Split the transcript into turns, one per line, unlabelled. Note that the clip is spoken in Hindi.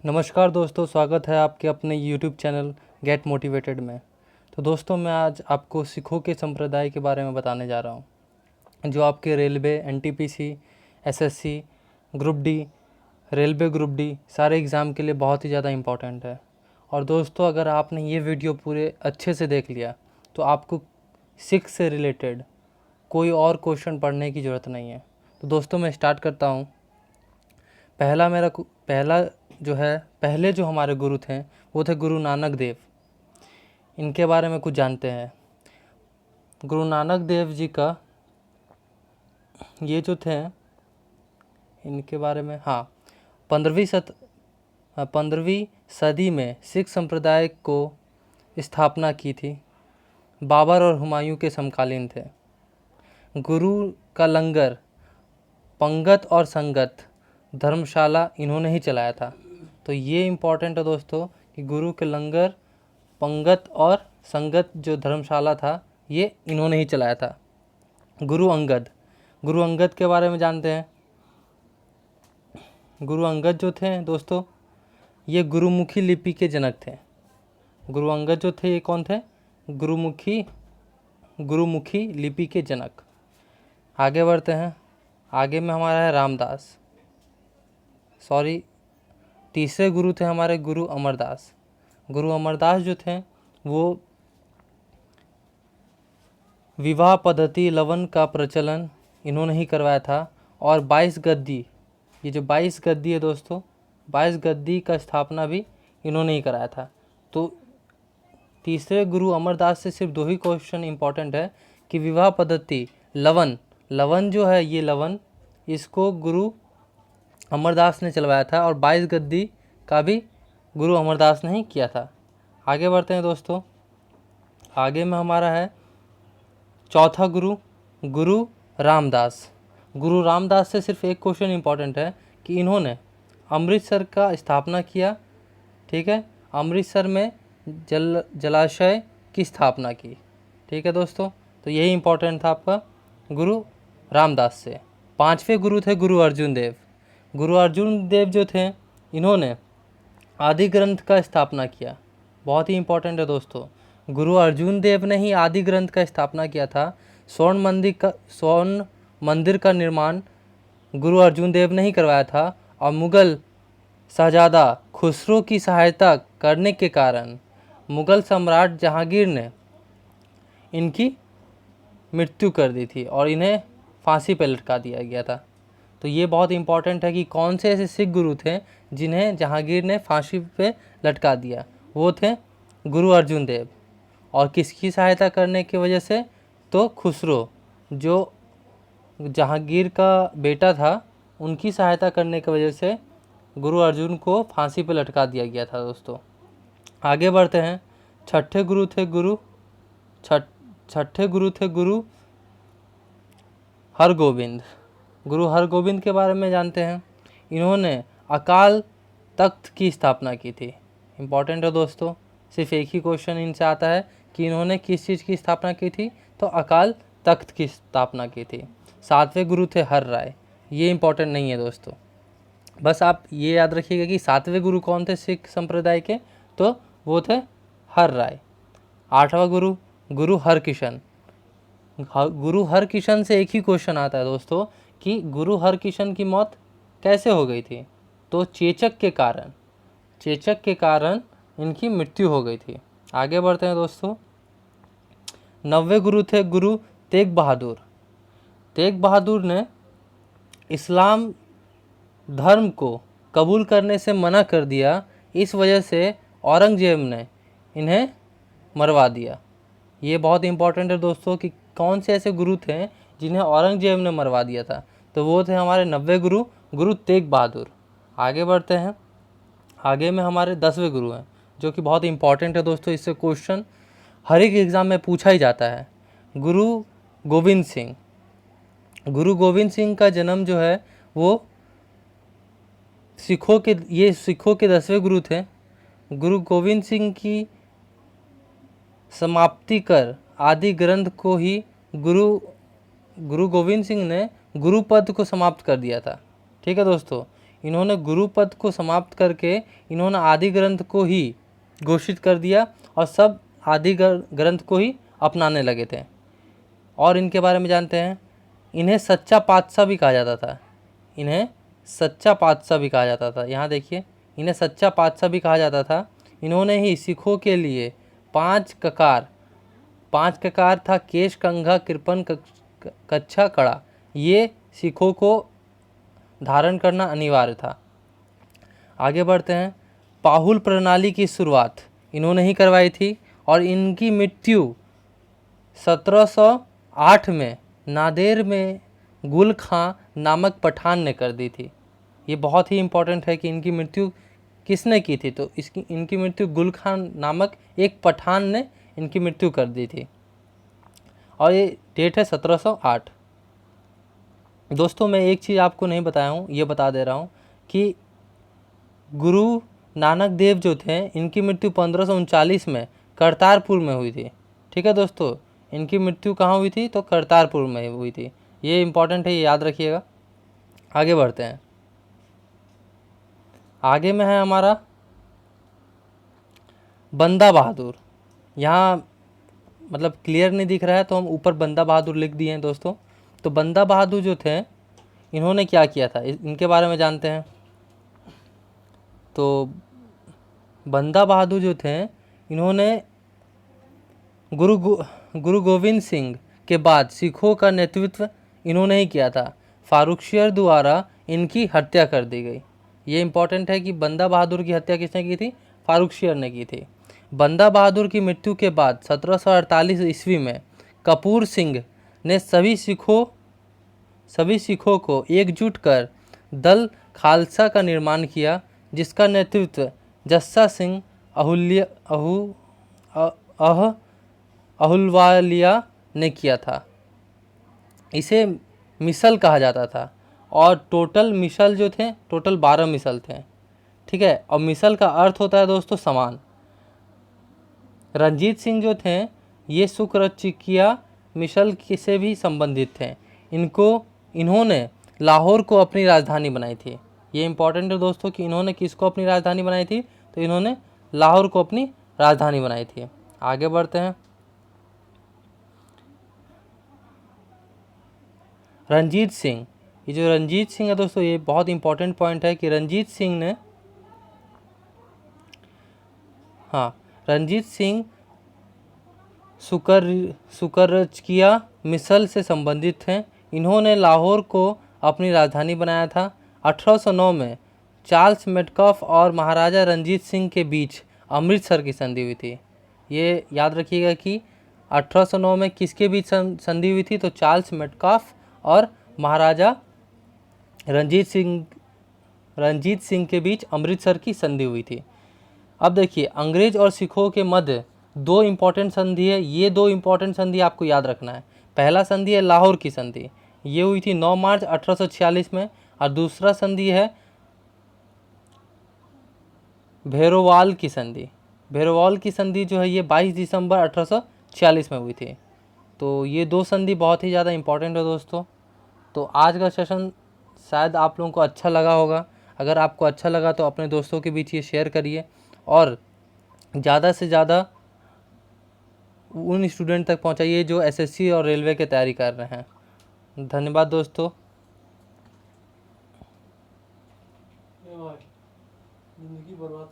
नमस्कार दोस्तों, स्वागत है आपके अपने YouTube चैनल गेट मोटिवेटेड में। तो दोस्तों, मैं आज आपको सिखों के संप्रदाय के बारे में बताने जा रहा हूँ, जो आपके railway, NTPC, SSC, group D, railway group D सारे एग्ज़ाम के लिए बहुत ही ज़्यादा इम्पॉर्टेंट है। और दोस्तों, अगर आपने ये वीडियो पूरे अच्छे से देख लिया तो आपको सिख से रिलेटेड कोई और क्वेश्चन पढ़ने की ज़रूरत नहीं है। तो दोस्तों, मैं स्टार्ट करता हूँ। पहले जो हमारे गुरु थे वो थे गुरु नानक देव। इनके बारे में कुछ जानते हैं। गुरु नानक देव जी का ये जो थे, इनके बारे में 15वीं सदी में सिख संप्रदाय को स्थापना की थी। बाबर और हुमायूं के समकालीन थे। गुरु का लंगर, पंगत और संगत धर्मशाला इन्होंने ही चलाया था। तो ये इम्पॉर्टेंट है दोस्तों कि गुरु के लंगर, पंगत और संगत जो धर्मशाला था ये इन्होंने ही चलाया था। गुरु अंगद के बारे में जानते हैं। गुरु अंगद जो थे दोस्तों, ये गुरुमुखी लिपि के जनक थे। गुरु अंगद जो थे ये कौन थे? गुरुमुखी लिपि के जनक। आगे बढ़ते हैं। आगे में हमारा है रामदास। तीसरे गुरु थे हमारे गुरु अमरदास। गुरु अमरदास जो थे वो विवाह पद्धति लवन का प्रचलन इन्होंने ही करवाया था। और 22 गद्दी, ये जो 22 गद्दी है दोस्तों, 22 गद्दी का स्थापना भी इन्होंने ही कराया था। तो तीसरे गुरु अमरदास से सिर्फ 2 ही क्वेश्चन इंपॉर्टेंट है कि विवाह पद्धति लवन जो है, ये लवन इसको गुरु अमरदास ने चलवाया था और 22 गद्दी का भी गुरु अमरदास ने ही किया था। आगे बढ़ते हैं दोस्तों। आगे में हमारा है चौथा गुरु रामदास। गुरु रामदास से सिर्फ एक क्वेश्चन इंपॉर्टेंट है कि इन्होंने अमृतसर का स्थापना किया। ठीक है, अमृतसर में जलाशय की स्थापना की। ठीक है दोस्तों, तो यही इंपॉर्टेंट था आपका गुरु रामदास से। 5वें गुरु थे गुरु अर्जुन देव। गुरु अर्जुन देव जो थे इन्होंने आदि ग्रंथ का स्थापना किया। बहुत ही इंपॉर्टेंट है दोस्तों, गुरु अर्जुन देव ने ही आदि ग्रंथ का स्थापना किया था। स्वर्ण मंदिर का निर्माण गुरु अर्जुन देव ने ही करवाया था। और मुगल शहजादा खुसरो की सहायता करने के कारण मुगल सम्राट जहांगीर ने इनकी मृत्यु कर दी थी और इन्हें फांसी पर लटका दिया गया था। तो ये बहुत इंपॉर्टेंट है कि कौन से ऐसे सिख गुरु थे जिन्हें जहांगीर ने फांसी पे लटका दिया। वो थे गुरु अर्जुन देव। और किसकी सहायता करने की वजह से? तो खुसरो, जो जहांगीर का बेटा था, उनकी सहायता करने की वजह से गुरु अर्जुन को फांसी पे लटका दिया गया था दोस्तों। आगे बढ़ते हैं। छठे गुरु थे गुरु हरगोविंद। गुरु हरगोविंद के बारे में जानते हैं। इन्होंने अकाल तख्त की स्थापना की थी। इम्पॉर्टेंट है दोस्तों, सिर्फ एक ही क्वेश्चन इनसे आता है कि इन्होंने किस चीज़ की स्थापना की थी? तो अकाल तख्त की स्थापना की थी। 7वें गुरु थे हर राय। ये इम्पॉर्टेंट नहीं है दोस्तों, बस आप ये याद रखिएगा कि 7वें गुरु कौन थे सिख संप्रदाय के? तो वो थे हर राय। 8वां गुरु हरकिशन। गुरु हरकिशन से एक ही क्वेश्चन आता है दोस्तों कि गुरु हरकिशन की मौत कैसे हो गई थी? तो चेचक के कारण इनकी मृत्यु हो गई थी। आगे बढ़ते हैं दोस्तों। 9वें गुरु थे गुरु तेग बहादुर। तेग बहादुर ने इस्लाम धर्म को कबूल करने से मना कर दिया। इस वजह से औरंगजेब ने इन्हें मरवा दिया। ये बहुत इंपॉर्टेंट है दोस्तों कि कौन से ऐसे गुरु थे जिन्हें औरंगजेब ने मरवा दिया था? तो वो थे हमारे 90वें गुरु तेग बहादुर। आगे बढ़ते हैं। आगे में हमारे 10वें गुरु हैं, जो कि बहुत इंपॉर्टेंट है दोस्तों। इससे क्वेश्चन हर एक एग्ज़ाम में पूछा ही जाता है। गुरु गोविंद सिंह। गुरु गोविंद सिंह का जन्म जो है वो सिखों के 10वें गुरु थे। गुरु गोविंद सिंह की समाप्ति कर आदि ग्रंथ को ही गुरु गोविंद सिंह ने गुरु पद को समाप्त कर दिया था। ठीक है दोस्तों, इन्होंने गुरु पद को समाप्त करके इन्होंने आदि ग्रंथ को ही घोषित कर दिया और सब आदि ग्रंथ को ही अपनाने लगे थे। और इनके बारे में जानते हैं, इन्हें सच्चा पातशाह भी कहा जाता था। इन्हें सच्चा पातशाह भी कहा जाता था। यहाँ देखिए, इन्हें सच्चा पातशाह भी कहा जाता था। इन्होंने ही सिखों के लिए 5 ककार था, केश, कंघा, कृपन, कच्छा, कड़ा, ये सिखों को धारण करना अनिवार्य था। आगे बढ़ते हैं। पाहुल प्रणाली की शुरुआत इन्होंने ही करवाई थी और इनकी मृत्यु 1708 में नादेर में गुल खां नामक पठान ने कर दी थी। ये बहुत ही इम्पोर्टेंट है कि इनकी मृत्यु किसने की थी, तो इनकी मृत्यु गुल खां नामक एक पठान ने इनकी मृत्यु कर दी थी और ये डेट है 1708। दोस्तों मैं एक चीज़ आपको नहीं बताया हूँ, ये बता दे रहा हूँ कि गुरु नानक देव जो थे इनकी मृत्यु 1539 में करतारपुर में हुई थी। ठीक है दोस्तों, इनकी मृत्यु कहाँ हुई थी, तो करतारपुर में हुई थी। ये इम्पॉर्टेंट है, ये याद रखिएगा। आगे बढ़ते हैं। आगे में है हमारा बंदा बहादुर। यहाँ मतलब क्लियर नहीं दिख रहा है तो हम ऊपर बंदा बहादुर लिख दिए हैं दोस्तों। तो बंदा बहादुर जो थे इन्होंने क्या किया था, इनके बारे में जानते हैं। तो बंदा बहादुर जो थे इन्होंने गुरु गोविंद सिंह के बाद सिखों का नेतृत्व इन्होंने ही किया था। फारुखशियर द्वारा इनकी हत्या कर दी गई। ये इंपॉर्टेंट है कि बंदा बहादुर की हत्या किसने की थी, फारुखशियर ने की थी। बंदा बहादुर की मृत्यु के बाद 1748 ईस्वी में कपूर सिंह ने सभी सिखों को एकजुट कर दल खालसा का निर्माण किया, जिसका नेतृत्व जस्सा सिंह अहुलवालिया ने किया था। इसे मिसल कहा जाता था और टोटल मिसल जो थे, टोटल 12 मिसल थे। ठीक है, और मिसल का अर्थ होता है दोस्तों समान। रंजीत सिंह जो थे ये शुक्रचिकिया मिसल से भी संबंधित थे। इन्होंने लाहौर को अपनी राजधानी बनाई थी। ये इंपॉर्टेंट है दोस्तों कि इन्होंने किसको अपनी राजधानी बनाई थी, तो इन्होंने लाहौर को अपनी राजधानी बनाई थी। आगे बढ़ते हैं। रंजीत सिंह, ये जो रंजीत सिंह है दोस्तों, ये बहुत इंपॉर्टेंट पॉइंट है कि रंजीत सिंह शुक्रचिकिया मिसल से संबंधित थे। इन्होंने लाहौर को अपनी राजधानी बनाया था। 1809 में चार्ल्स मेटकॉफ और महाराजा रंजीत सिंह के बीच अमृतसर की संधि हुई थी। ये याद रखिएगा कि 1809 में किसके बीच संधि हुई थी, तो चार्ल्स मेटकॉफ और महाराजा रंजीत सिंह के बीच अमृतसर की संधि हुई थी। अब देखिए, अंग्रेज और सिखों के मध्य 2 इम्पॉर्टेंट संधि है। ये 2 इम्पॉर्टेंट संधि आपको याद रखना है। पहला संधि है लाहौर की संधि, ये हुई थी 9 मार्च 1846 में, और दूसरा संधि है भैरोवाल की संधि। भैरोवाल की संधि जो है ये 22 दिसंबर 1846 में हुई थी। तो ये 2 संधि बहुत ही ज़्यादा इम्पॉर्टेंट है दोस्तों। तो आज का सेशन शायद आप लोगों को अच्छा लगा होगा। अगर आपको अच्छा लगा तो अपने दोस्तों के बीच ये शेयर करिए और ज़्यादा से ज़्यादा उन स्टूडेंट तक पहुंचाइए जो एसएससी और रेलवे की तैयारी कर रहे हैं। धन्यवाद दोस्तों। जिंदगी बर्बाद